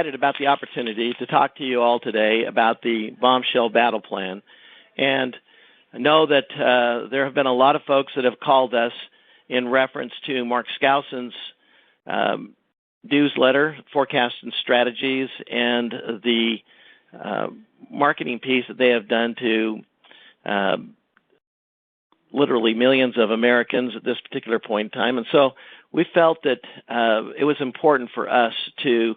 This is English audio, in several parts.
excited about the opportunity to talk to you all today about the Bombshell battle plan. And I know that there have been a lot of folks that have called us in reference to Mark Skousen's newsletter, Forecasts and Strategies, and the marketing piece that they have done to literally millions of Americans at this particular point in time. And so we felt that it was important for us to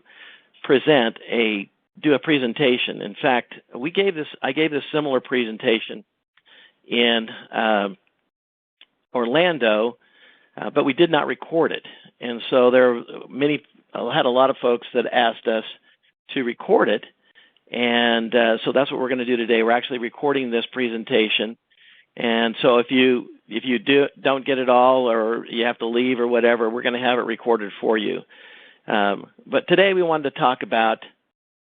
do a presentation. In fact, I gave this similar presentation in Orlando, but we did not record it. And so had a lot of folks that asked us to record it. And so that's what we're going to do today. We're actually recording this presentation. And so if you don't get it all, or you have to leave or whatever, we're going to have it recorded for you. But today we wanted to talk about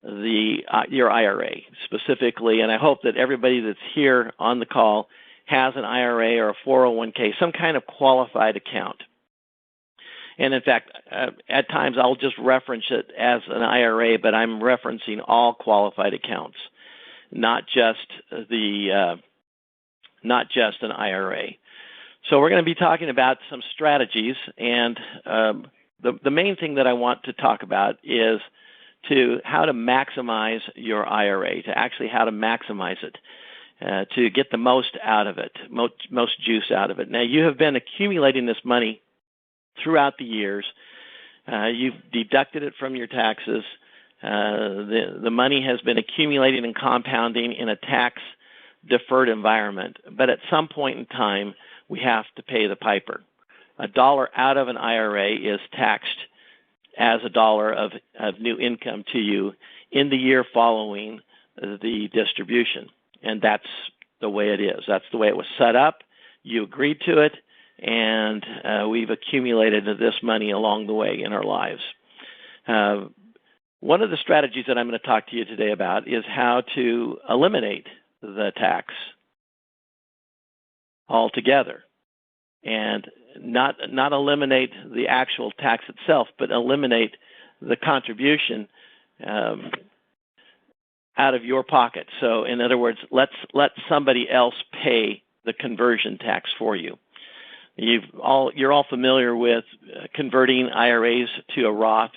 your IRA specifically, and I hope that everybody that's here on the call has an IRA or a 401k, some kind of qualified account. And in fact, at times I'll just reference it as an IRA, but I'm referencing all qualified accounts, not just an IRA. So we're going to be talking about some strategies, and the main thing that I want to talk about is how to maximize your IRA, how to maximize it, to get the most out of it, most juice out of it. Now, you have been accumulating this money throughout the years. You've deducted it from your taxes. The money has been accumulating and compounding in a tax-deferred environment. But at some point in time, we have to pay the piper. $1 out of an IRA is taxed as $1 of new income to you in the year following the distribution. And that's the way it is. That's the way it was set up. You agreed to it, and we've accumulated this money along the way in our lives. One of the strategies that I'm going to talk to you today about is how to eliminate the tax altogether, and not eliminate the actual tax itself, but eliminate the contribution out of your pocket. So, in other words, let somebody else pay the conversion tax for you. You're all familiar with converting IRAs to a Roth.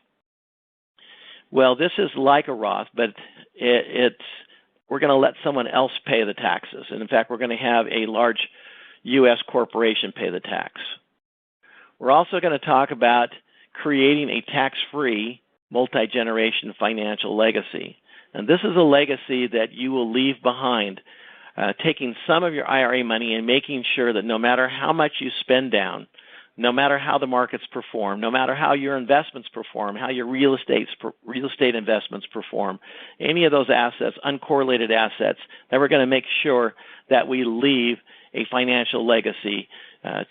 Well, this is like a Roth, but we're going to let someone else pay the taxes. And in fact, we're going to have a large U.S. corporation pay the tax. We're also going to talk about creating a tax-free multi-generation financial legacy. And this is a legacy that you will leave behind, taking some of your IRA money and making sure that no matter how much you spend down, no matter how the markets perform, no matter how your investments perform, how your real estate investments perform, any of those assets, uncorrelated assets, that we're going to make sure that we leave a financial legacy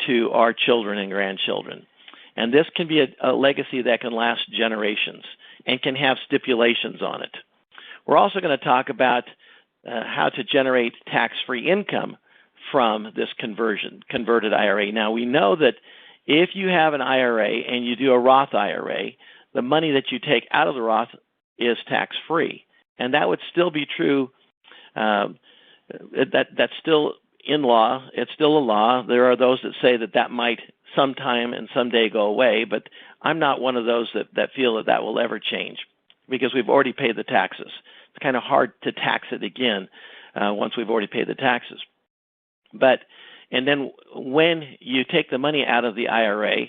to our children and grandchildren. And this can be a legacy that can last generations and can have stipulations on it. We're also going to talk about how to generate tax-free income from this converted IRA. Now, we know that if you have an IRA and you do a Roth IRA, the money that you take out of the Roth is tax-free. And that would still be true. That's still in law. It's still a law. There are those that say that might sometime and someday go away, but I'm not one of those that feel that will ever change, because we've already paid the taxes. It's kind of hard to tax it again once we've already paid the taxes. And then when you take the money out of the IRA,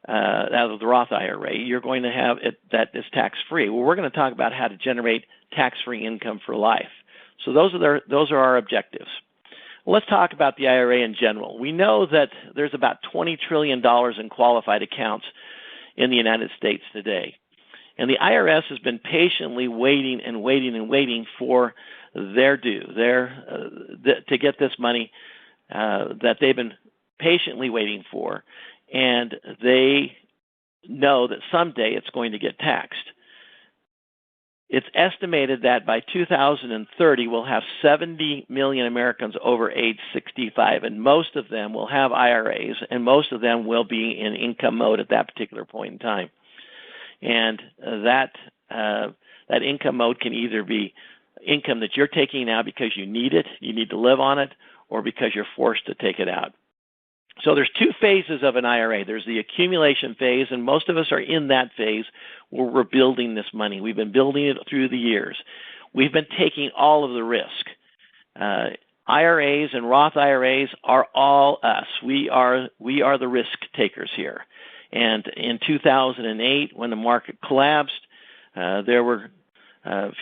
out of the Roth IRA, you're going to have it that is tax-free. Well, we're going to talk about how to generate tax-free income for life. So those are our objectives. Well, let's talk about the IRA in general. We know that there's about $20 trillion in qualified accounts in the United States today. And the IRS has been patiently waiting and waiting and waiting for their due, to get this money that they've been patiently waiting for. And they know that someday it's going to get taxed. It's estimated that by 2030, we'll have 70 million Americans over age 65, and most of them will have IRAs, and most of them will be in income mode at that particular point in time. And That income mode can either be income that you're taking out because you need it, you need to live on it, or because you're forced to take it out. So there's two phases of an IRA. There's the accumulation phase, and most of us are in that phase where we're building this money. We've been building it through the years. We've been taking all of the risk. IRAs and Roth IRAs are all us. We are the risk takers here. And in 2008, when the market collapsed, there were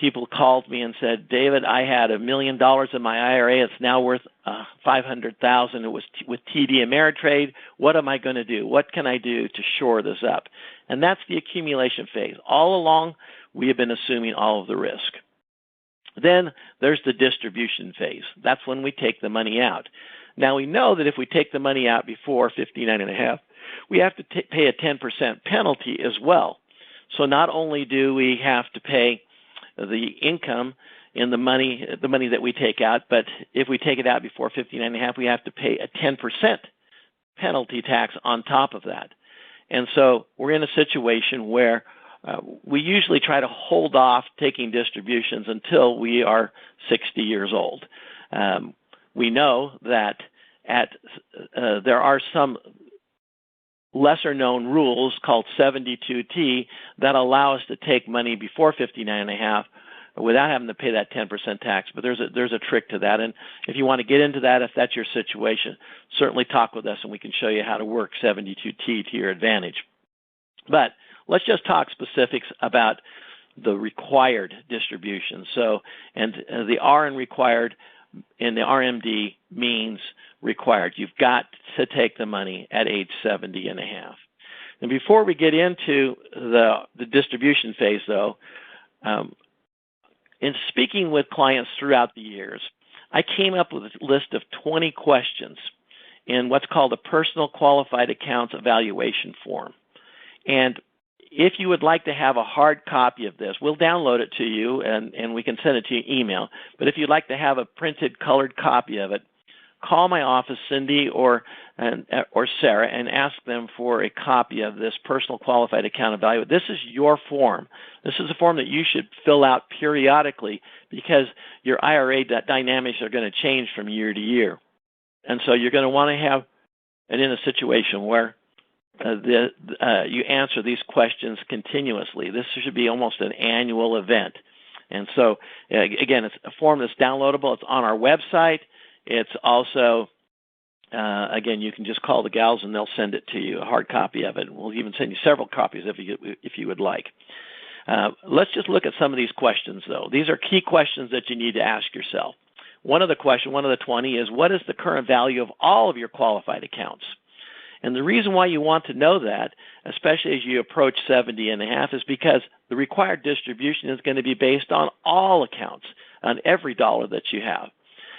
people called me and said, David, I had $1 million in my IRA. It's now worth $500,000. It was with TD Ameritrade. What am I going to do? What can I do to shore this up? And that's the accumulation phase. All along, we have been assuming all of the risk. Then there's the distribution phase. That's when we take the money out. Now, we know that if we take the money out before 59.5, we have to pay a 10% penalty as well. So not only do we have to pay the income in the money that we take out, but if we take it out before 59.5, we have to pay a 10% penalty tax on top of that. And so we're in a situation where we usually try to hold off taking distributions until we are 60 years old. We know that there are some lesser-known rules called 72T that allow us to take money before 59.5 without having to pay that 10% tax. But there's a trick to that, and if you want to get into that, if that's your situation, certainly talk with us, and we can show you how to work 72T to your advantage. But let's just talk specifics about the required distribution. So, and the R in required in the RMD means required. You've got to take the money at age 70.5. And before we get into the distribution phase, though, in speaking with clients throughout the years, I came up with a list of 20 questions in what's called a personal qualified accounts evaluation form. And if you would like to have a hard copy of this, we'll download it to you and we can send it to you email. But if you'd like to have a printed, colored copy of it, call my office, Cindy or Sarah, and ask them for a copy of this personal qualified account evaluation. This is your form. This is a form that you should fill out periodically because your IRA dynamics are going to change from year to year. And so you're going to want to have it in a situation where you answer these questions continuously. This should be almost an annual event. And so, again, it's a form that's downloadable. It's on our website. It's also, again, you can just call the gals and they'll send it to you, a hard copy of it. We'll even send you several copies if you would like. Let's just look at some of these questions, though. These are key questions that you need to ask yourself. One of the 20 is, what is the current value of all of your qualified accounts? And the reason why you want to know that, especially as you approach 70.5, is because the required distribution is going to be based on all accounts, on every dollar that you have.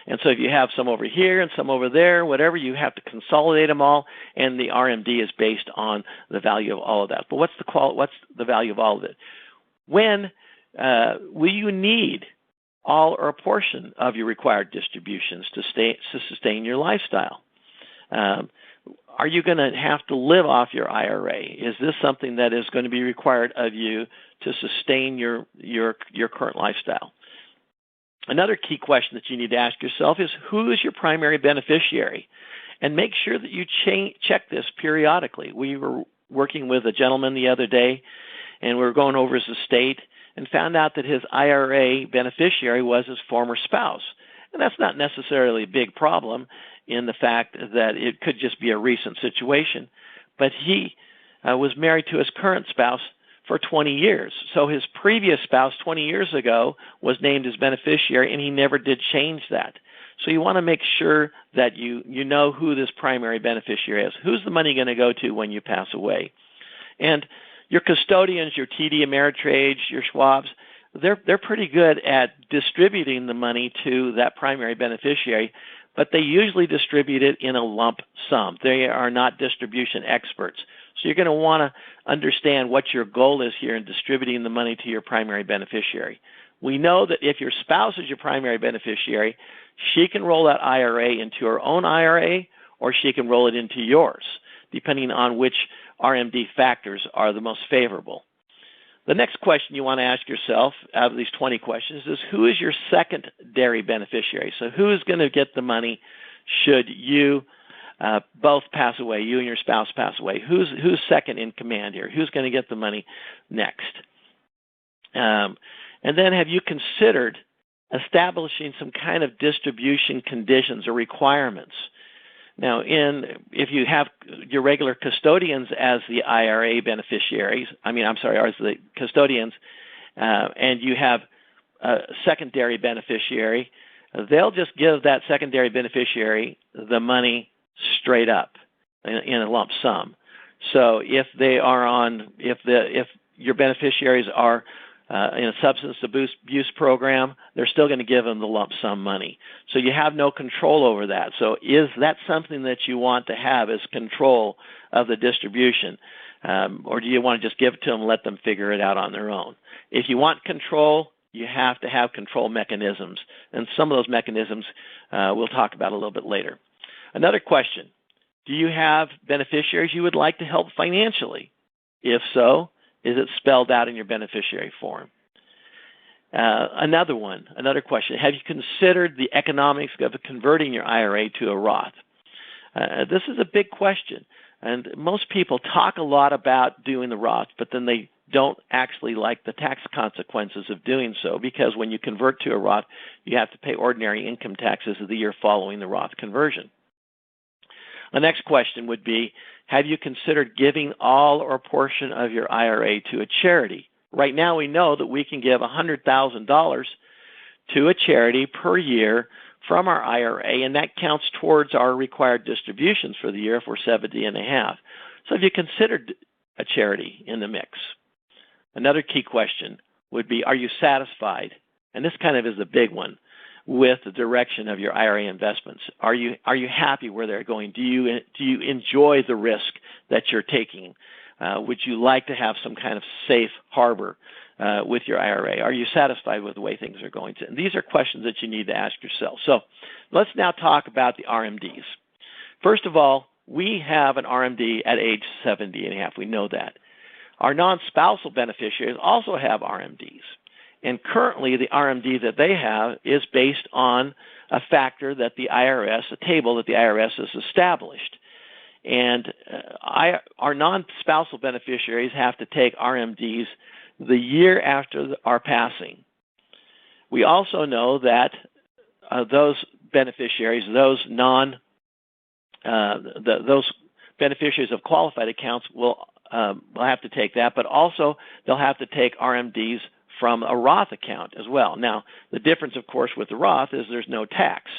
And so if you have some over here and some over there, whatever, you have to consolidate them all, and the RMD is based on the value of all of that. But what's the value of all of it? When will you need all or a portion of your required distributions to sustain your lifestyle? Are you going to have to live off your IRA? Is this something that is going to be required of you to sustain your current lifestyle? Another key question that you need to ask yourself is, who is your primary beneficiary? And make sure that you check this periodically. We were working with a gentleman the other day, and we were going over his estate and found out that his IRA beneficiary was his former spouse. And that's not necessarily a big problem in the fact that it could just be a recent situation. But he was married to his current spouse for 20 years. So his previous spouse 20 years ago was named as beneficiary, and he never did change that. So you want to make sure that you know who this primary beneficiary is. Who's the money going to go to when you pass away? And your custodians, your TD Ameritrade, your Schwabs, they're pretty good at distributing the money to that primary beneficiary, but they usually distribute it in a lump sum. They are not distribution experts. So you're going to want to understand what your goal is here in distributing the money to your primary beneficiary. We know that if your spouse is your primary beneficiary, she can roll that IRA into her own IRA, or she can roll it into yours, depending on which RMD factors are the most favorable. The next question you want to ask yourself out of these 20 questions is, who is your secondary beneficiary? So who is going to get the money should you both pass away, you and your spouse pass away? Who's second in command here? Who's going to get the money next? And then have you considered establishing some kind of distribution conditions or requirements? Now, if you have your regular custodians as the IRA beneficiaries, as the custodians, and you have a secondary beneficiary, they'll just give that secondary beneficiary the money straight up in a lump sum. So if your beneficiaries are in a substance abuse program, they're still going to give them the lump sum money. So you have no control over that. So is that something that you want to have as control of the distribution? Or do you want to just give it to them and let them figure it out on their own? If you want control, you have to have control mechanisms. And some of those mechanisms we'll talk about a little bit later. Another question, do you have beneficiaries you would like to help financially? If so, is it spelled out in your beneficiary form? Another question, have you considered the economics of converting your IRA to a Roth? This is a big question, and most people talk a lot about doing the Roth, but then they don't actually like the tax consequences of doing so, because when you convert to a Roth, you have to pay ordinary income taxes the year following the Roth conversion. The next question would be, have you considered giving all or a portion of your IRA to a charity? Right now we know that we can give $100,000 to a charity per year from our IRA, and that counts towards our required distributions for the year if we're 70 and a half. So have you considered a charity in the mix? Another key question would be, are you satisfied? And this kind of is the big one, with the direction of your IRA investments. Are you happy where they're going? Do you enjoy the risk that you're taking? Would you like to have some kind of safe harbor with your IRA? Are you satisfied with the way things are going? And these are questions that you need to ask yourself. So let's now talk about the RMDs. First of all, we have an RMD at age 70 and a half. We know that. Our non-spousal beneficiaries also have RMDs. And currently, the RMD that they have is based on a factor that the IRS, a table that the IRS has established. And our non-spousal beneficiaries have to take RMDs the year after our passing. We also know that those beneficiaries, those beneficiaries of qualified accounts will have to take that, but also they'll have to take RMDs from a Roth account as well. Now, the difference, of course, with the Roth is there's no tax.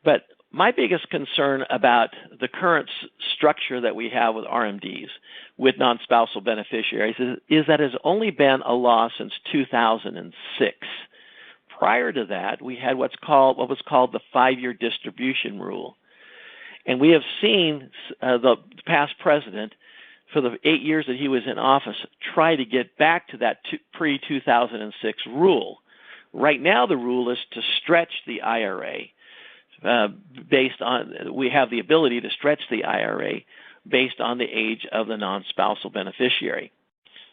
But my biggest concern about the current structure that we have with RMDs, with non-spousal beneficiaries, is that it has only been a law since 2006. Prior to that, we had what was called the 5-year distribution rule. And we have seen the past president, for the 8 years that he was in office, try to get back to that pre-2006 rule. Right now, the rule is to stretch the IRA we have the ability to stretch the IRA based on the age of the non-spousal beneficiary.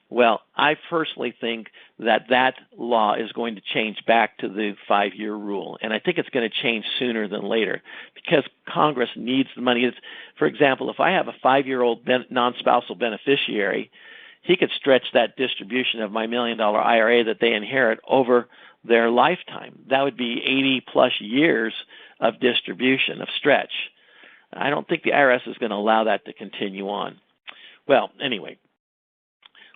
Well, I personally think that that law is going to change back to the 5-year rule, and I think it's going to change sooner than later because Congress needs the money. For example, if I have a 5-year-old non-spousal beneficiary, he could stretch that distribution of my $1 million IRA that they inherit over their lifetime. That would be 80-plus years of distribution, of stretch. I don't think the IRS is going to allow that to continue on. Well, anyway,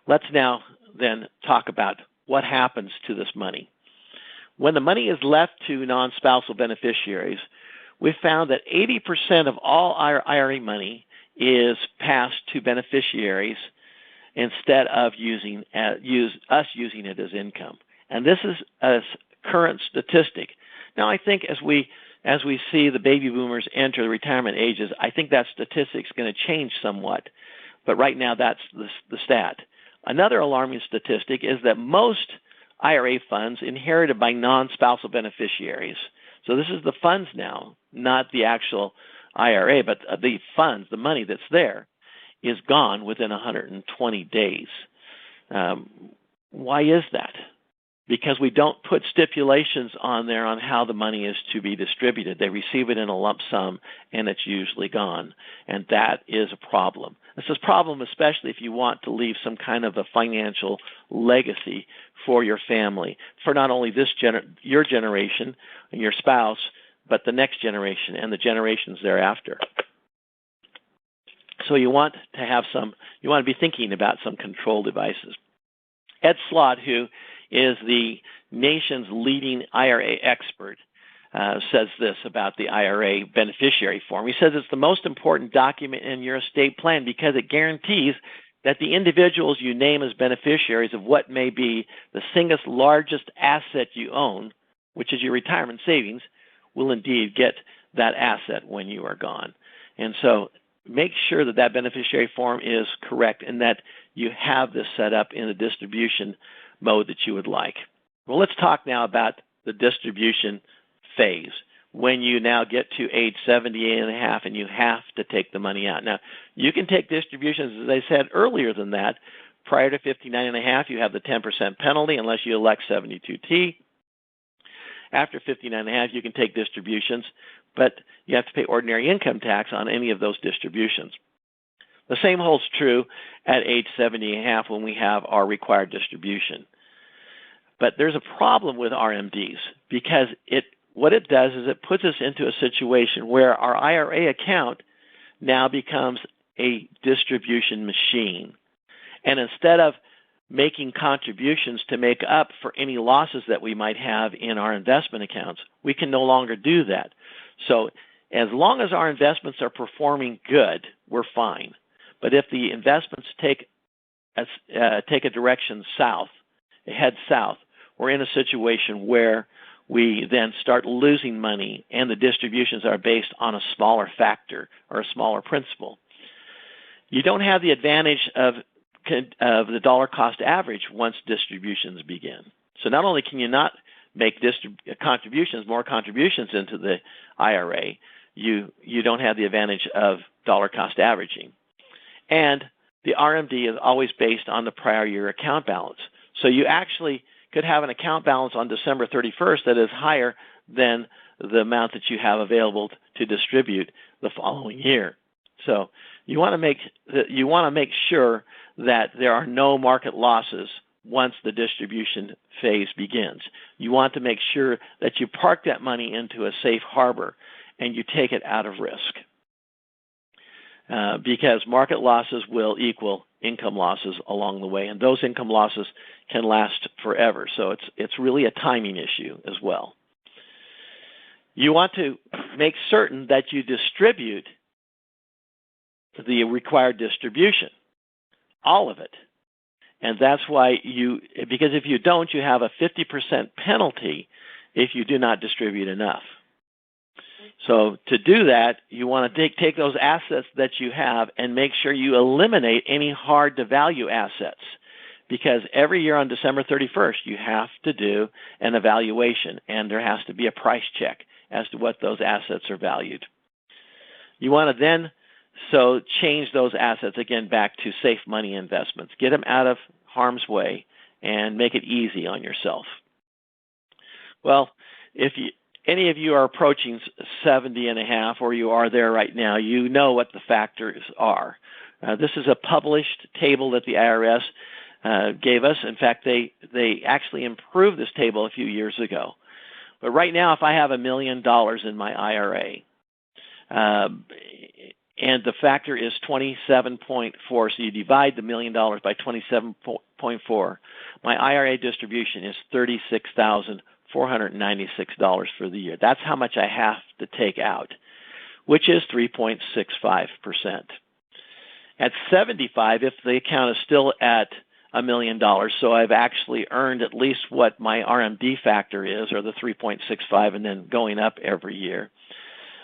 let's now then talk about what happens to this money. When the money is left to non-spousal beneficiaries, we found that 80% of all our IRA money is passed to beneficiaries instead of using it as income. And this is a current statistic. Now, I think as we see the baby boomers enter the retirement ages, I think that statistic's going to change somewhat. But right now, that's the stat. Another alarming statistic is that most IRA funds inherited by non-spousal beneficiaries. So this is the funds now, not the actual IRA, but the funds, the money that's there, is gone within 120 days. Why is that? Because we don't put stipulations on there on how the money is to be distributed. They receive it in a lump sum, and it's usually gone. And that is a problem. This is a problem especially if you want to leave some kind of a financial legacy for your family, for not only your generation and your spouse, but the next generation and the generations thereafter. So you want to be thinking about some control devices. Ed Slott, who is the nation's leading IRA expert, says this about the IRA beneficiary form. He says it's the most important document in your estate plan because it guarantees that the individuals you name as beneficiaries of what may be the single largest asset you own, which is your retirement savings, will indeed get that asset when you are gone. And so make sure that that beneficiary form is correct and that you have this set up in the distribution mode that you would like. Well, let's talk now about the distribution phase, when you now get to age 78 and a half and you have to take the money out. Now, you can take distributions, as I said earlier than that. Prior to 59 and a half, you have the 10% penalty unless you elect 72T. After 59 and a half, you can take distributions, but you have to pay ordinary income tax on any of those distributions. The same holds true at age 70 and a half when we have our required distribution. But there's a problem with RMDs because what it does is it puts us into a situation where our IRA account now becomes a distribution machine. And instead of making contributions to make up for any losses that we might have in our investment accounts, we can no longer do that. So as long as our investments are performing good, we're fine. But if the investments take a direction south, head south, we're in a situation where we then start losing money and the distributions are based on a smaller factor or a smaller principal. You don't have the advantage of the dollar cost average once distributions begin. So not only can you not make more contributions into the IRA, you don't have the advantage of dollar cost averaging. And the RMD is always based on the prior year account balance. So you actually could have an account balance on December 31st that is higher than the amount that you have available to distribute the following year. So you want to make sure that there are no market losses once the distribution phase begins. You want to make sure that you park that money into a safe harbor and you take it out of risk. Because market losses will equal income losses along the way, and those income losses can last forever. So it's really a timing issue as well. You want to make certain that you distribute the required distribution, all of it. And that's why because if you don't, you have a 50% penalty if you do not distribute enough. So to do that, you want to take those assets that you have and make sure you eliminate any hard-to-value assets, because every year on December 31st, you have to do an evaluation, and there has to be a price check as to what those assets are valued. You want to then change those assets, again, back to safe money investments. Get them out of harm's way and make it easy on yourself. Well, if any of you are approaching 70 and a half, or you are there right now, you know what the factors are. This is a published table that the IRS gave us. In fact, they actually improved this table a few years ago. But right now, if I have $1 million in my IRA, and the factor is 27.4, so you divide the $1 million by 27.4, my IRA distribution is $36,496 for the year. That's how much I have to take out, which is 3.65%. At 75, if the account is still at $1 million, so I've actually earned at least what my RMD factor is, or the 3.65, and then going up every year,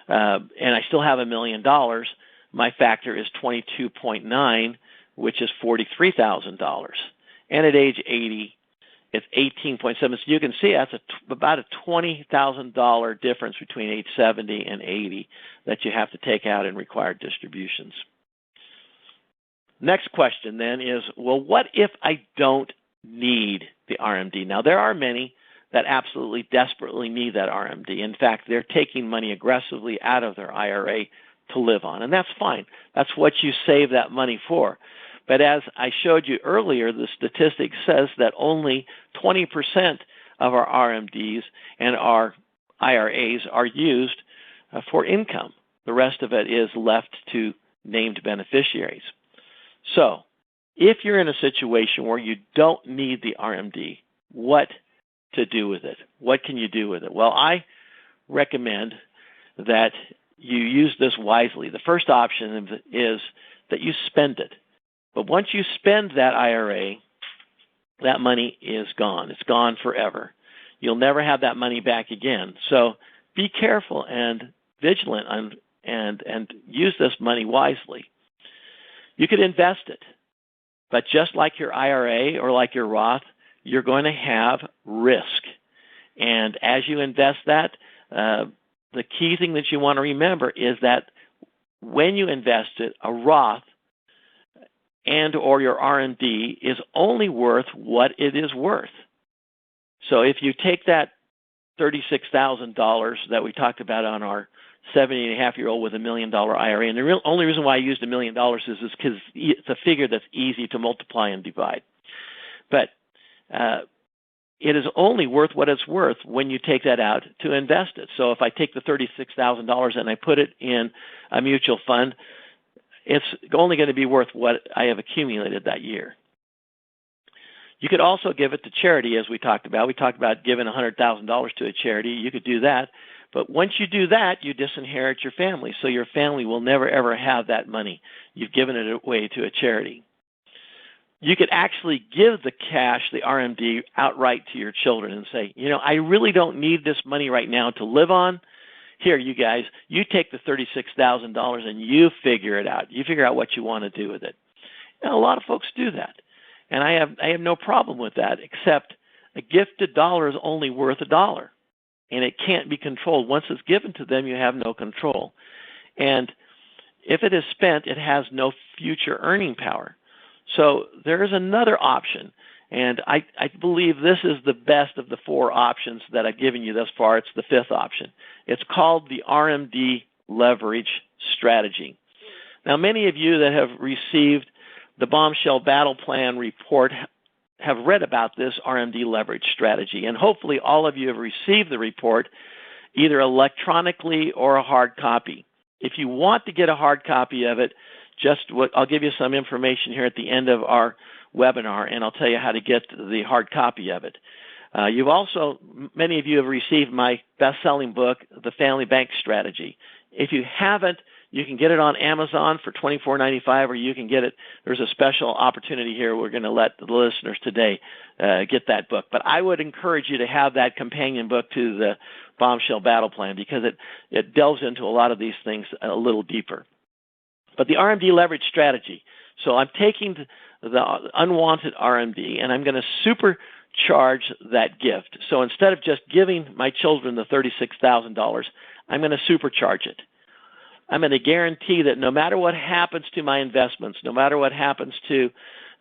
and I still have $1 million, my factor is 22.9, which is $43,000. And at age 80, it's 18.7. So you can see that's about a $20,000 difference between age 70 and 80 that you have to take out in required distributions. Next question then is, well, what if I don't need the RMD? Now, there are many that absolutely desperately need that RMD. In fact, they're taking money aggressively out of their IRA to live on, and that's fine. That's what you save that money for. But as I showed you earlier, the statistic says that only 20% of our RMDs and our IRAs are used for income. The rest of it is left to named beneficiaries. So, if you're in a situation where you don't need the RMD, what to do with it? What can you do with it? Well, I recommend that you use this wisely. The first option is that you spend it. But once you spend that IRA, that money is gone. It's gone forever. You'll never have that money back again. So be careful and vigilant and use this money wisely. You could invest it, but just like your IRA or like your Roth, you're going to have risk. And as you invest that, the key thing that you want to remember is that when you invest it, a Roth and or your RMD is only worth what it is worth. So if you take that $36,000 that we talked about on our 70-and-a-half-year-old with $1 million IRA, and the only reason why I used $1 million is because it's a figure that's easy to multiply and divide. But it is only worth what it's worth when you take that out to invest it. So if I take the $36,000 and I put it in a mutual fund, it's only going to be worth what I have accumulated that year. You could also give it to charity, as we talked about. We talked about giving $100,000 to a charity. You could do that. But once you do that, you disinherit your family. So your family will never, ever have that money. You've given it away to a charity. You could actually give the cash, the RMD, outright to your children and say, you know, I really don't need this money right now to live on. Here, you guys, you take the $36,000 and you figure it out. You figure out what you want to do with it. Now, a lot of folks do that. And I have no problem with that, except a gifted dollar is only worth $1. And it can't be controlled. Once it's given to them, you have no control. And if it is spent, it has no future earning power. So there is another option, and I believe this is the best of the four options that I've given you thus far. It's the fifth option. It's called the RMD leverage strategy. Now, many of you that have received the Bombshell Battle Plan report have read about this RMD leverage strategy, and hopefully all of you have received the report either electronically or a hard copy. If you want to get a hard copy of it, I'll give you some information here at the end of our webinar, and I'll tell you how to get the hard copy of it. Many of you have received my best-selling book, The Family Bank Strategy. If you haven't, you can get it on Amazon for $24.95, or you can get it. There's a special opportunity here. We're going to let the listeners today get that book. But I would encourage you to have that companion book to the Bombshell Battle Plan, because it delves into a lot of these things a little deeper. But the RMD leverage strategy, so I'm taking the unwanted RMD and I'm going to supercharge that gift. So instead of just giving my children the $36,000, I'm going to supercharge it. I'm going to guarantee that no matter what happens to my investments, no matter what happens to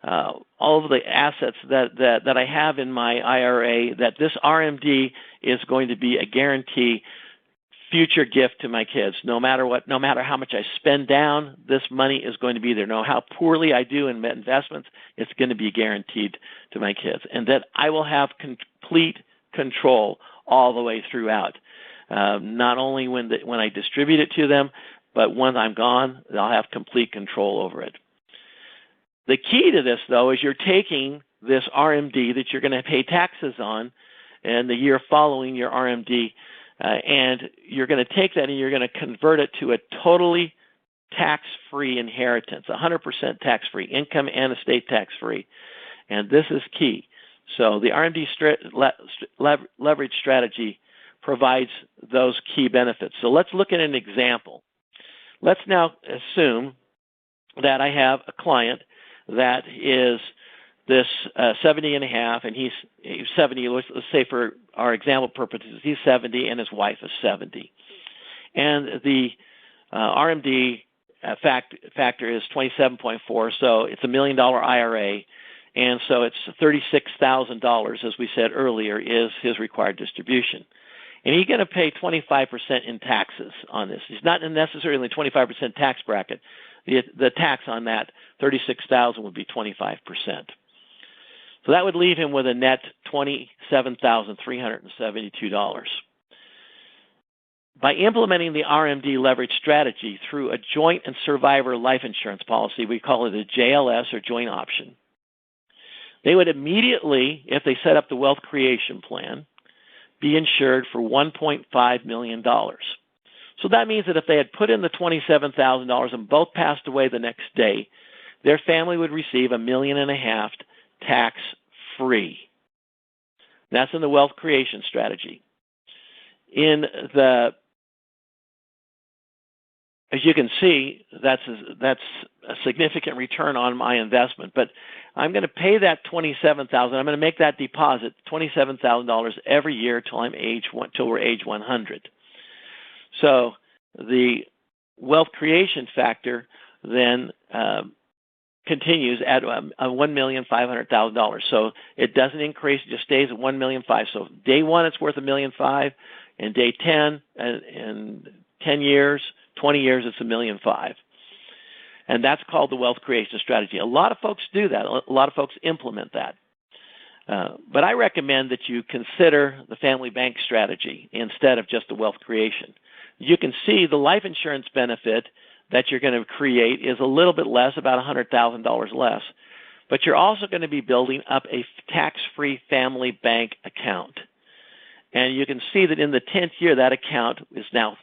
all of the assets that I have in my IRA, that this RMD is going to be a guarantee future gift to my kids. No matter how much I spend down, this money is going to be there. No matter how poorly I do in investments, it's going to be guaranteed to my kids. And that I will have complete control all the way throughout. Not only when I distribute it to them, but when I'm gone, I'll have complete control over it. The key to this, though, is you're taking this RMD that you're going to pay taxes on in the year following your RMD, and you're going to take that and you're going to convert it to a totally tax-free inheritance, 100% tax-free, income and estate tax-free. And this is key. So the RMD leverage strategy provides those key benefits. So let's look at an example. Let's now assume that I have a client that is this 70 and a half, and he's 70. Let's say for our example purposes, he's 70 and his wife is 70. And the RMD factor is 27.4, so it's $1 million IRA, and so it's $36,000, as we said earlier, is his required distribution. And he's going to pay 25% in taxes on this. He's not necessarily in the 25% tax bracket. The tax on that $36,000 would be 25%. So that would leave him with a net $27,372. By implementing the RMD leverage strategy through a joint and survivor life insurance policy, we call it a JLS or joint option, they would immediately, if they set up the wealth creation plan, be insured for $1.5 million. So that means that if they had put in the $27,000 and both passed away the next day, their family would receive $1.5 million tax-free. That's in the wealth creation strategy. As you can see, that's a significant return on my investment. But I'm going to pay that $27,000. I'm going to make that deposit $27,000 every year till we're age 100. So the wealth creation factor then continues at $1,500,000. So it doesn't increase; it just stays at $1.5 million. So day one, it's worth $1.5 million, and day 10 and 10 years. 20 years, it's $1.5 million. And that's called the wealth creation strategy. A lot of folks do that. A lot of folks implement that. But I recommend that you consider the family bank strategy instead of just the wealth creation. You can see the life insurance benefit that you're going to create is a little bit less, about $100,000 less. But you're also going to be building up a tax-free family bank account. And you can see that in the 10th year, that account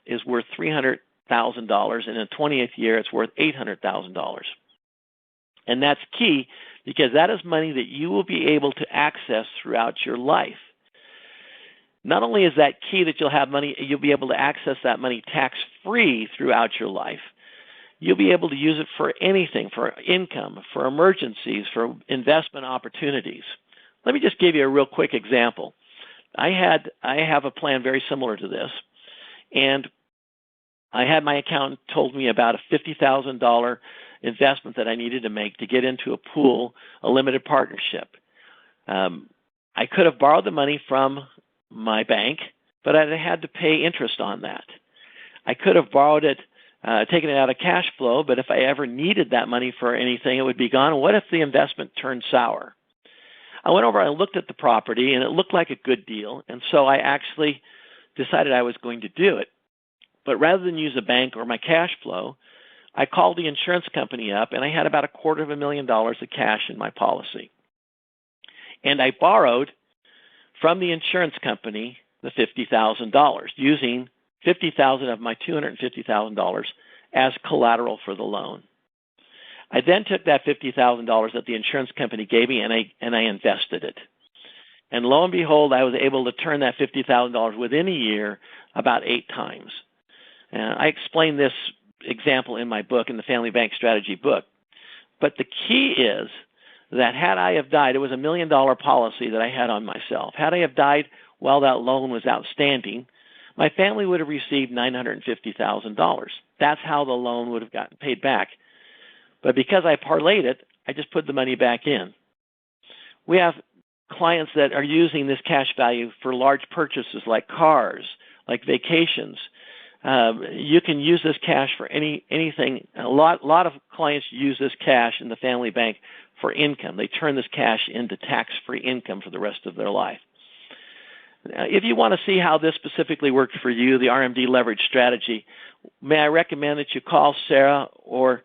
is worth $300,000, and in the 20th year, it's worth $800,000. And that's key because that is money that you will be able to access throughout your life. Not only is that key that you'll have money, you'll be able to access that money tax-free throughout your life. You'll be able to use it for anything, for income, for emergencies, for investment opportunities. Let me just give you a real quick example. I have a plan very similar to this, and I had my accountant told me about a $50,000 investment that I needed to make to get into a pool, a limited partnership. I could have borrowed the money from my bank, but I had to pay interest on that. I could have borrowed it, taken it out of cash flow, but if I ever needed that money for anything, it would be gone. What if the investment turned sour? I went over and looked at the property, and it looked like a good deal, and so I actually decided I was going to do it. But rather than use a bank or my cash flow, I called the insurance company up, and I had about $250,000 of cash in my policy. And I borrowed from the insurance company the $50,000, using $50,000 of my $250,000 as collateral for the loan. I then took that $50,000 that the insurance company gave me, and I invested it. And lo and behold, I was able to turn that $50,000 within a year about 8 times. I explain this example in my book, in the Family Bank Strategy book. But the key is that had I have died, it was $1 million policy that I had on myself. Had I have died while that loan was outstanding, my family would have received $950,000. That's how the loan would have gotten paid back. But because I parlayed it, I just put the money back in. We have clients that are using this cash value for large purchases like cars, like vacations. You can use this cash for anything. A lot of clients use this cash in the family bank for income. They turn this cash into tax-free income for the rest of their life. If you want to see how this specifically worked for you, the RMD leverage strategy, may I recommend that you call Sarah or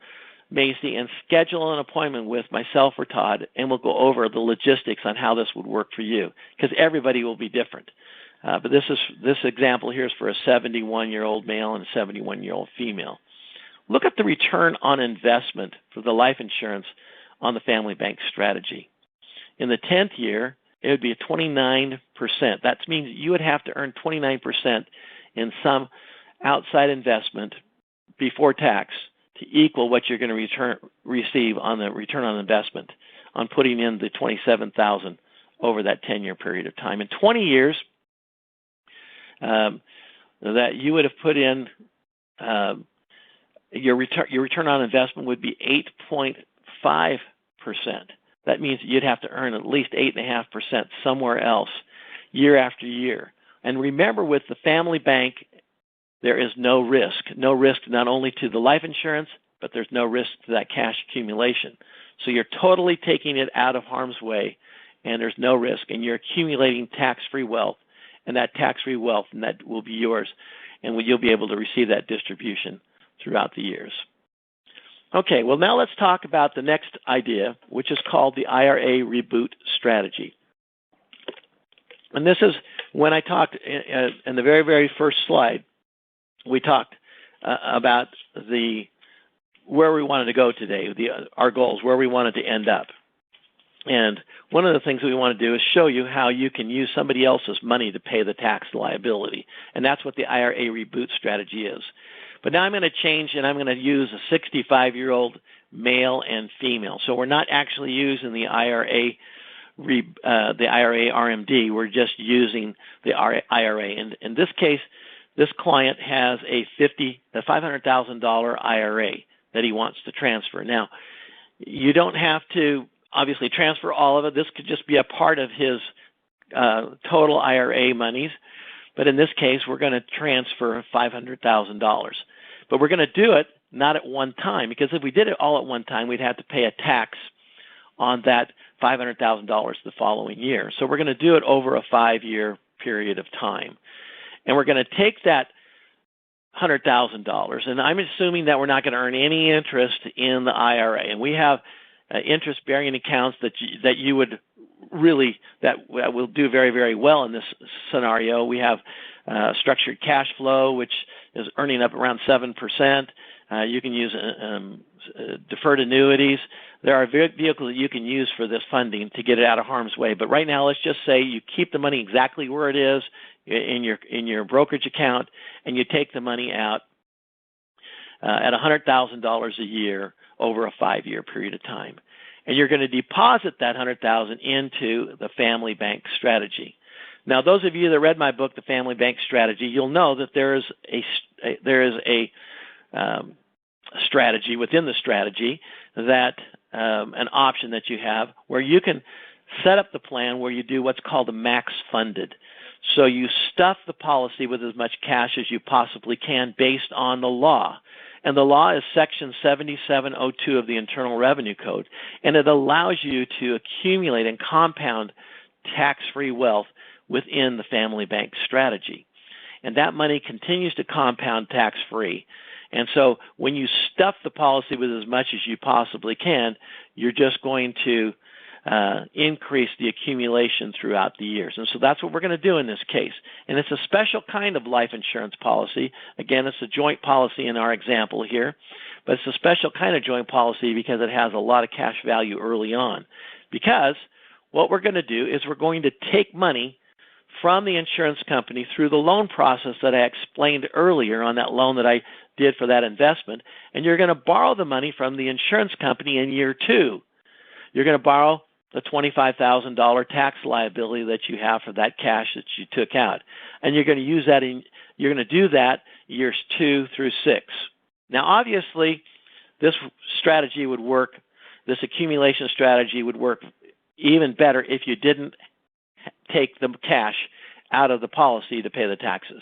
Macy and schedule an appointment with myself or Todd, and we'll go over the logistics on how this would work for you, because everybody will be different. But this example here is for a 71-year-old male and a 71-year-old female. Look at the return on investment for the life insurance on the family bank strategy. In the 10th year, it would be a 29%. That means you would have to earn 29% in some outside investment before tax to equal what you're going to receive on the return on investment on putting in the $27,000 over that 10-year period of time. In 20 years, that you would have put in your return on investment would be 8.5%. That means you'd have to earn at least 8.5% somewhere else year after year. And remember, with the family bank, there is no risk. No risk not only to the life insurance, but there's no risk to that cash accumulation. So you're totally taking it out of harm's way, and there's no risk, and you're accumulating tax-free wealth, and that tax-free wealth, and that will be yours, and you'll be able to receive that distribution throughout the years. Okay, well, now let's talk about the next idea, which is called the IRA reboot strategy. And this is when I talked in the very, very first slide, we talked about where we wanted to go today, our goals, where we wanted to end up. And one of the things we want to do is show you how you can use somebody else's money to pay the tax liability. And that's what the IRA reboot strategy is. But now I'm going to change, and I'm going to use a 65-year-old male and female. So we're not actually using the IRA RMD. We're just using the IRA. And in this case, this client has a $500,000 IRA that he wants to transfer. Now, you don't have to obviously transfer all of it. This could just be a part of his total IRA monies. But in this case, we're going to transfer $500,000. But we're going to do it not at one time, because if we did it all at one time, we'd have to pay a tax on that $500,000 the following year. So we're going to do it over a 5-year period of time. And we're going to take that $100,000, and I'm assuming that we're not going to earn any interest in the IRA. And we have interest-bearing accounts that you would really, that will do very, very well in this scenario. We have structured cash flow, which is earning up around 7%. You can use deferred annuities. There are vehicles that you can use for this funding to get it out of harm's way. But right now, let's just say you keep the money exactly where it is in your brokerage account, and you take the money out at $100,000 a year over a 5-year period of time. And you're going to deposit that $100,000 into the family bank strategy. Now, those of you that read my book, The Family Bank Strategy, you'll know that there is a strategy within the strategy, that an option that you have where you can set up the plan where you do what's called a max funded. So you stuff the policy with as much cash as you possibly can based on the law. And the law is Section 7702 of the Internal Revenue Code, and it allows you to accumulate and compound tax-free wealth within the family bank strategy. And that money continues to compound tax-free. And so when you stuff the policy with as much as you possibly can, you're just going to increase the accumulation throughout the years. And so that's what we're going to do in this case. And it's a special kind of life insurance policy. Again, it's a joint policy in our example here, but it's a special kind of joint policy because it has a lot of cash value early on. Because what we're going to do is we're going to take money from the insurance company through the loan process that I explained earlier on that loan that I did for that investment, and you're going to borrow the money from the insurance company in year 2. You're going to borrow the $25,000 tax liability that you have for that cash that you took out, and you're going to use that you're going to do that years 2 through 6. Now, obviously, this strategy would work. This accumulation strategy would work even better if you didn't take the cash out of the policy to pay the taxes.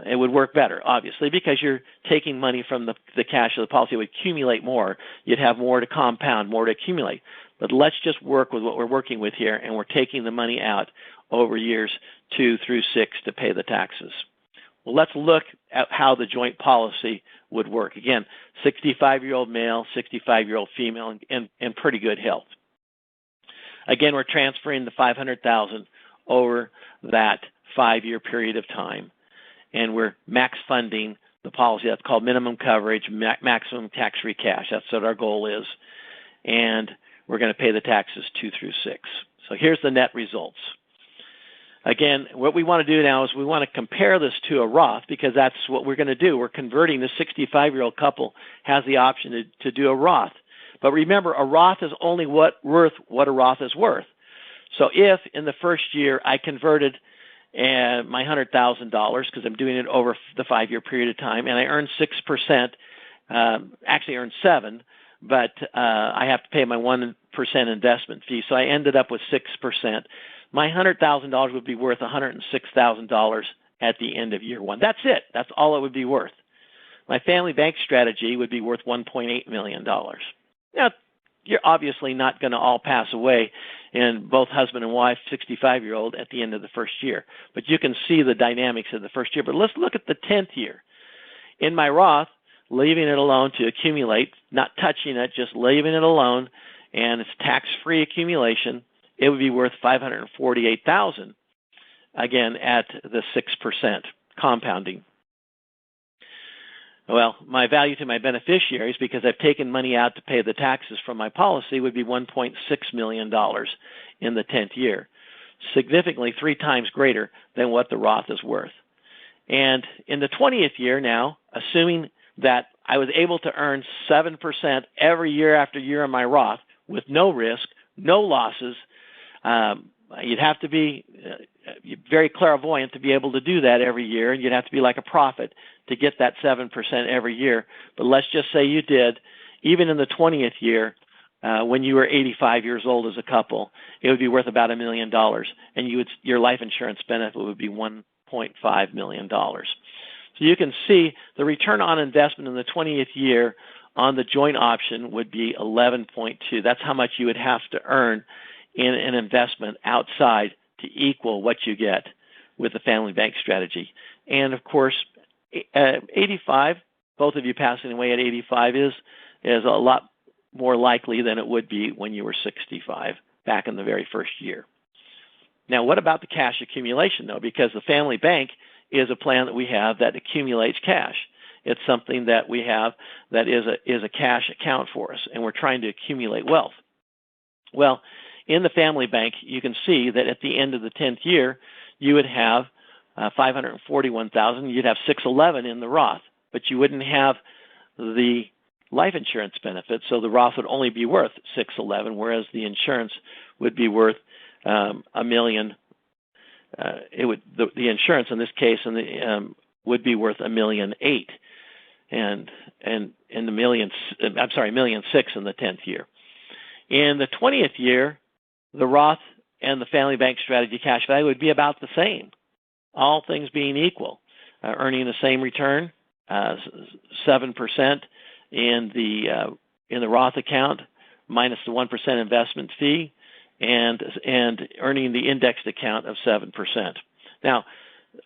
It would work better, obviously, because you're taking money from the cash of the policy. It would accumulate more. You'd have more to compound, more to accumulate. But let's just work with what we're working with here, and we're taking the money out over years 2 through 6 to pay the taxes. Well, let's look at how the joint policy would work. Again, 65-year-old male, 65-year-old female, in pretty good health. Again, we're transferring the $500,000 over that 5-year period of time, and we're max funding the policy. That's called minimum coverage, maximum tax-free cash. That's what our goal is, and we're going to pay the taxes 2 through 6. So here's the net results. Again, what we want to do now is we want to compare this to a Roth, because that's what we're going to do. We're converting the 65-year-old couple has the option to do a Roth. But remember, a Roth is only worth what a Roth is worth. So if in the first year I converted my $100,000, because I'm doing it over the 5-year period of time, and I earned 6% actually earned 7, but I have to pay my 1% investment fee. So I ended up with 6%. My $100,000 would be worth $106,000 at the end of year 1. That's it. That's all it would be worth. My family bank strategy would be worth $1.8 million. Now, you're obviously not going to all pass away, and both husband and wife, 65-year-old, at the end of the first year. But you can see the dynamics of the first year. But let's look at the 10th year. In my Roth, leaving it alone to accumulate, not touching it, just leaving it alone, and it's tax-free accumulation, it would be worth $548,000, again, at the 6% compounding. Well, my value to my beneficiaries, because I've taken money out to pay the taxes from my policy, would be $1.6 million in the 10th year, significantly 3 times greater than what the Roth is worth. And in the 20th year now, assuming that I was able to earn 7% every year after year on my Roth with no risk, no losses, you'd have to be very clairvoyant to be able to do that every year, and you'd have to be like a prophet to get that 7% every year. But let's just say you did, even in the 20th year, when you were 85 years old as a couple, it would be worth about $1 million, and your life insurance benefit would be $1.5 million. So you can see the return on investment in the 20th year on the joint option would be 11.2. That's how much you would have to earn in an investment outside to equal what you get with the family bank strategy. And of course, 85, both of you passing away at 85 is a lot more likely than it would be when you were 65 back in the very first year. Now, what about the cash accumulation, though? Because the family bank is a plan that we have that accumulates cash. It's something that we have that is a cash account for us, and we're trying to accumulate wealth. Well, in the family bank, you can see that at the end of the 10th year, you would have $541,000. You'd have $611 in the Roth, but you wouldn't have the life insurance benefit, so the Roth would only be worth $611, whereas the insurance would be worth $1 million. The insurance in this case would be worth $1.8 million, and the $1.6 million in the 10th year. In the 20th year, the Roth and the family bank strategy cash value would be about the same, all things being equal, earning the same return, 7% in the Roth account minus the 1% investment fee, and earning the indexed account of 7%. Now,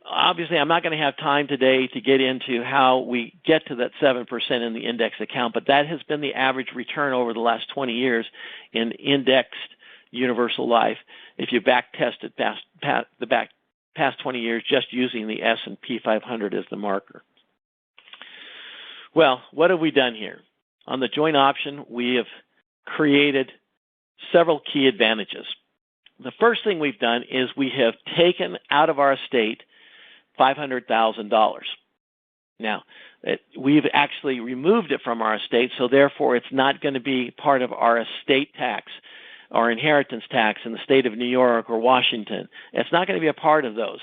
obviously, I'm not going to have time today to get into how we get to that 7% in the indexed account, but that has been the average return over the last 20 years in indexed universal life. If you back test it past 20 years, just using the S&P 500 as the marker. Well, what have we done here? On the joint option, we have created several key advantages. The first thing we've done is we have taken out of our estate $500,000. Now, we've actually removed it from our estate, so therefore it's not going to be part of our estate tax or inheritance tax in the state of New York or Washington. It's not going to be a part of those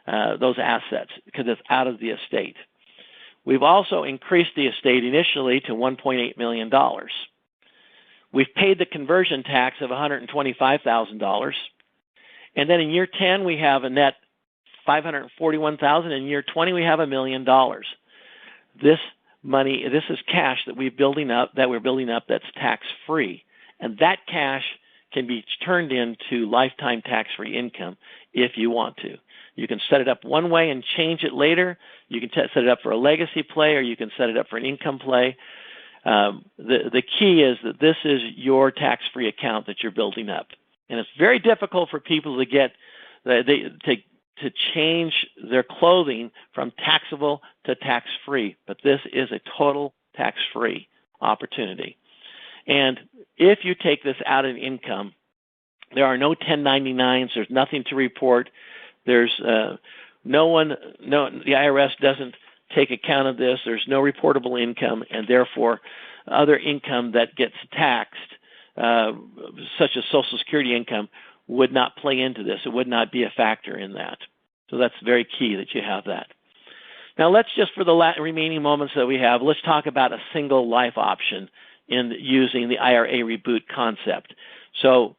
assets because it's out of the estate. We've also increased the estate initially to $1.8 million. We've paid the conversion tax of $125,000. And then in year 10, we have a net $541,000. In year 20, we have $1 million. This money, this is cash that we're building up that's tax-free. And that cash can be turned into lifetime tax-free income if you want to. You can set it up one way and change it later. You can set it up for a legacy play, or you can set it up for an income play. The key is that this is your tax-free account that you're building up. And it's very difficult for people to get to change their clothing from taxable to tax-free. But this is a total tax-free opportunity. And if you take this out of income, there are no 1099s. There's nothing to report. There's the IRS doesn't take account of this. There's no reportable income, and therefore other income that gets taxed, such as Social Security income, would not play into this. It would not be a factor in that. So that's very key that you have that. Now, let's just, for the remaining moments that we have, let's talk about a single life option in using the IRA reboot concept. So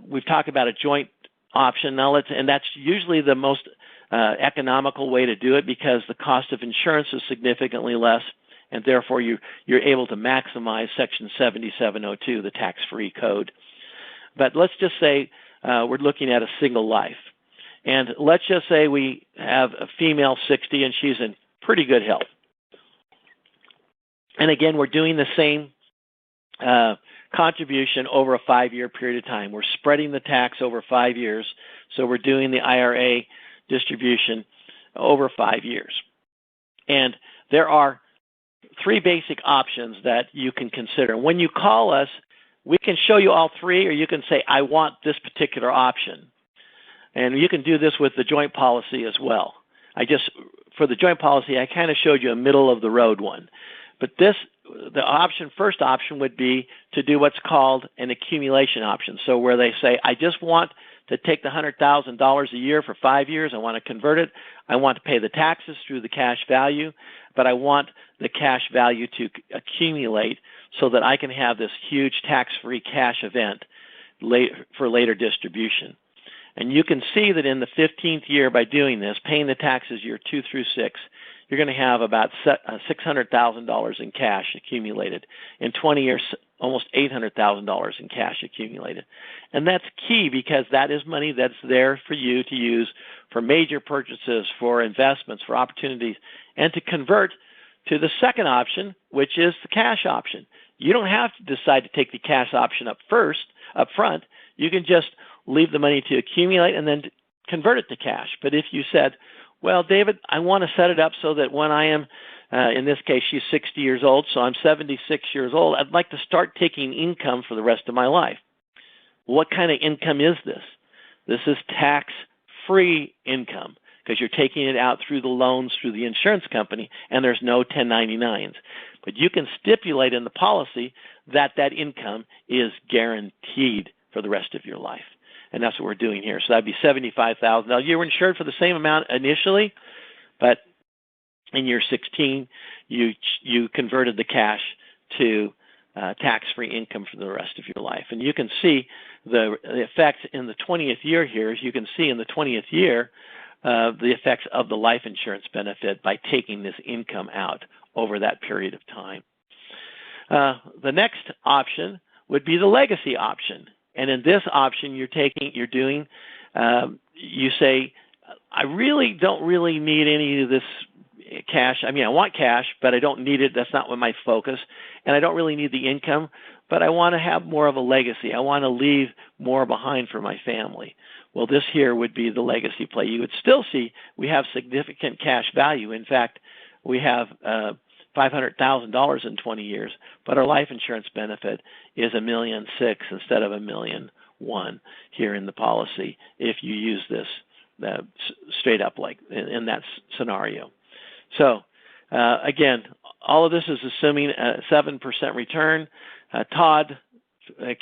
we've talked about a joint option. Now, and that's usually the most economical way to do it because the cost of insurance is significantly less, and therefore you're able to maximize Section 7702, the tax-free code. But let's just say we're looking at a single life. And let's just say we have a female 60 and she's in pretty good health. And again, we're doing the same contribution over a 5-year period of time. We're spreading the tax over 5 years, so we're doing the IRA distribution over 5 years. And there are 3 basic options that you can consider. When you call us, we can show you all 3, or you can say, I want this particular option. And you can do this with the joint policy as well. For the joint policy, I kind of showed you a middle-of-the-road one. But first option would be to do what's called an accumulation option. So where they say, I just want to take the $100,000 a year for 5 years. I want to convert it. I want to pay the taxes through the cash value, but I want the cash value to accumulate so that I can have this huge tax-free cash event for later distribution. And you can see that in the 15th year, by doing this, paying the taxes year 2 through 6, you're going to have about $600,000 in cash accumulated. In 20 years, almost $800,000 in cash accumulated. And that's key because that is money that's there for you to use for major purchases, for investments, for opportunities, and to convert to the second option, which is the cash option. You don't have to decide to take the cash option up front. You can just leave the money to accumulate and then convert it to cash. But if you said, well, David, I want to set it up so that when I am, in this case, she's 60 years old, so I'm 76 years old, I'd like to start taking income for the rest of my life. What kind of income is this? This is tax-free income because you're taking it out through the loans through the insurance company, and there's no 1099s. But you can stipulate in the policy that that income is guaranteed for the rest of your life. And that's what we're doing here. So that'd be $75,000. Now, you were insured for the same amount initially, but in year 16, you converted the cash to tax-free income for the rest of your life. And you can see the effects in the 20th year here. As you can see in the 20th year, the effects of the life insurance benefit by taking this income out over that period of time. The next option would be the legacy option. And in this option, you say, I really don't really need any of this cash. I mean, I want cash, but I don't need it. That's not what my focus. And I don't really need the income, but I want to have more of a legacy. I want to leave more behind for my family. Well, this here would be the legacy play. You would still see we have significant cash value. In fact, we have $500,000 in 20 years, but our life insurance benefit is $1.6 million instead of $1.1 million here in the policy if you use this straight up like in that scenario. So again, all of this is assuming a 7% return. Todd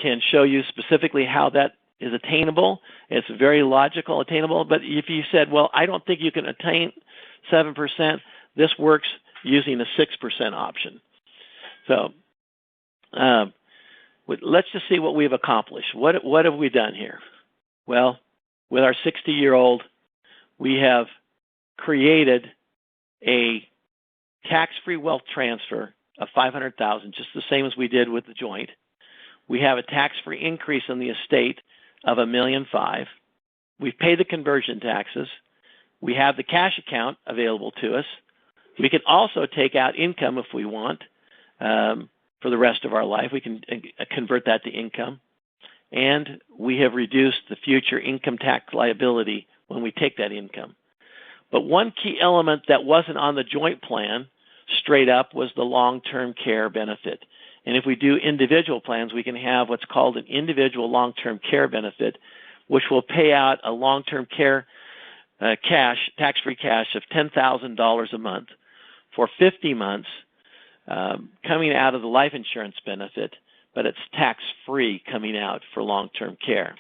can show you specifically how that is attainable. It's very logical, attainable. But if you said, well, I don't think you can attain 7%, this works using a 6% option. So let's just see what we've accomplished. What have we done here? Well, with our 60-year-old, we have created a tax-free wealth transfer of $500,000, just the same as we did with the joint. We have a tax-free increase in the estate of $1.5 million. We've paid the conversion taxes. We have the cash account available to us. We can also take out income if we want for the rest of our life. We can convert that to income. And we have reduced the future income tax liability when we take that income. But one key element that wasn't on the joint plan straight up was the long-term care benefit. And if we do individual plans, we can have what's called an individual long-term care benefit, which will pay out a long-term care cash, tax-free cash of $10,000 a month for 50 months coming out of the life insurance benefit, but it's tax-free coming out for long-term care.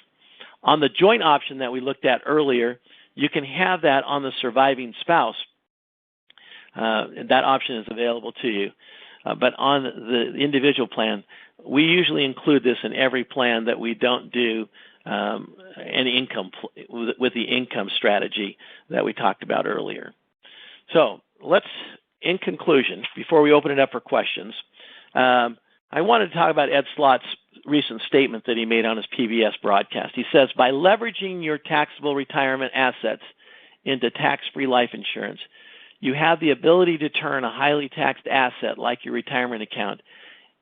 On the joint option that we looked at earlier, you can have that on the surviving spouse. that option is available to you. But on the individual plan, we usually include this in every plan that we don't do any income with the income strategy that we talked about earlier. So let's, in conclusion, before we open it up for questions, I wanted to talk about Ed Slott's recent statement that he made on his PBS broadcast. He says, by leveraging your taxable retirement assets into tax-free life insurance, you have the ability to turn a highly taxed asset like your retirement account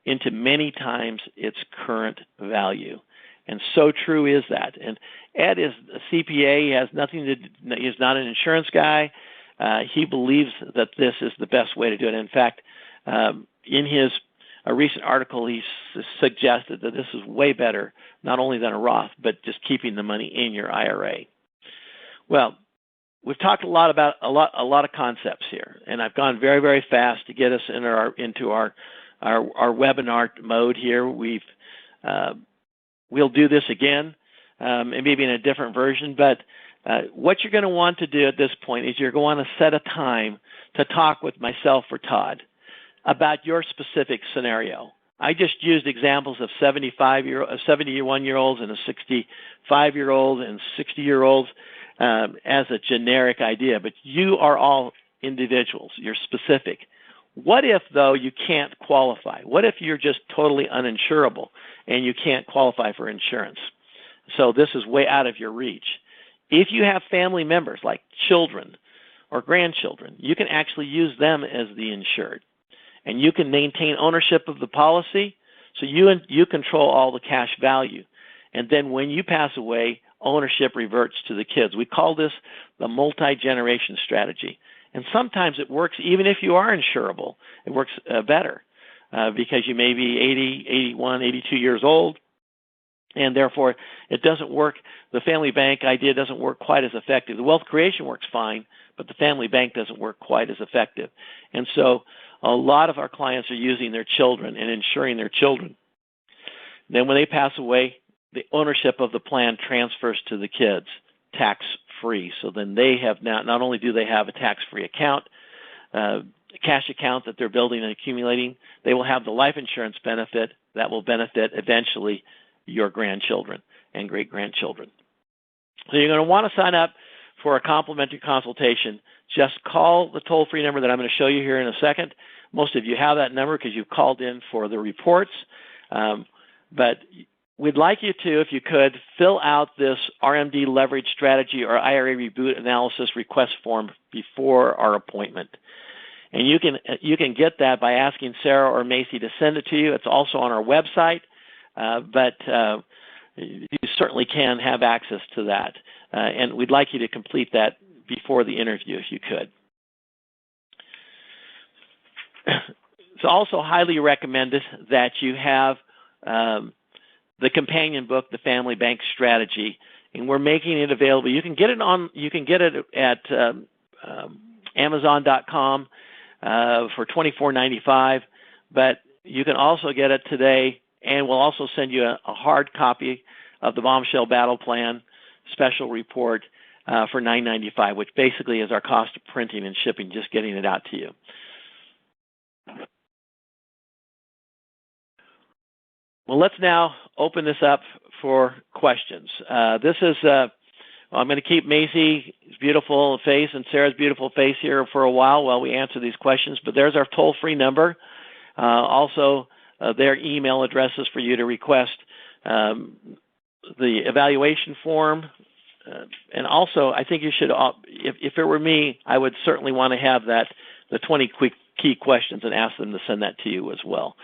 into many times its current value. And so true is that. And Ed is a CPA. He has nothing to. He's not an insurance guy. He believes that this is the best way to do it. In fact, in his a recent article, he suggested that this is way better, not only than a Roth, but just keeping the money in your IRA. Well, we've talked a lot about a lot of concepts here, and I've gone very, very fast to get us into our webinar mode here. We'll do this again, and maybe in a different version. But what you're going to want to do at this point is you're going to set a time to talk with myself or Todd about your specific scenario. I just used examples of 71-year-olds and a 65-year-old and 60-year-olds as a generic idea, but you are all individuals. You're specific. What if, though, you can't qualify? What if you're just totally uninsurable and you can't qualify for insurance? So this is way out of your reach. If you have family members like children or grandchildren, you can actually use them as the insured. And you can maintain ownership of the policy, so you control all the cash value. And then when you pass away, ownership reverts to the kids. We call this the multi-generation strategy. And sometimes it works even if you are insurable. It works better because you may be 80, 81, 82 years old, and therefore it doesn't work. The family bank idea doesn't work quite as effective. The wealth creation works fine, but the family bank doesn't work quite as effective. And so a lot of our clients are using their children and insuring their children. Then when they pass away, the ownership of the plan transfers to the kids, tax-free. So then they have not only do they have a tax-free account, cash account that they're building and accumulating, they will have the life insurance benefit that will benefit eventually your grandchildren and great-grandchildren. So you're going to want to sign up for a complimentary consultation. Just call the toll-free number that I'm going to show you here in a second. Most of you have that number because you've called in for the reports. But we'd like you to, if you could, fill out this RMD leverage strategy or IRA reboot analysis request form before our appointment. And you can get that by asking Sarah or Macy to send it to you. It's also on our website, but you certainly can have access to that. And we'd like you to complete that before the interview if you could. It's also highly recommended that you have the companion book, The Family Bank Strategy, and we're making it available. You can get it at Amazon.com for $24.95, but you can also get it today, and we'll also send you a hard copy of the Bombshell Battle Plan special report for $9.95, which basically is our cost of printing and shipping, just getting it out to you. Well, let's now open this up for questions. I'm going to keep Macy's beautiful face and Sarah's beautiful face here for a while we answer these questions, but there's our toll-free number. Also, their email addresses for you to request the evaluation form. And also, I think you should, if it were me, I would certainly want to have the 20 quick key questions and ask them to send that to you as well.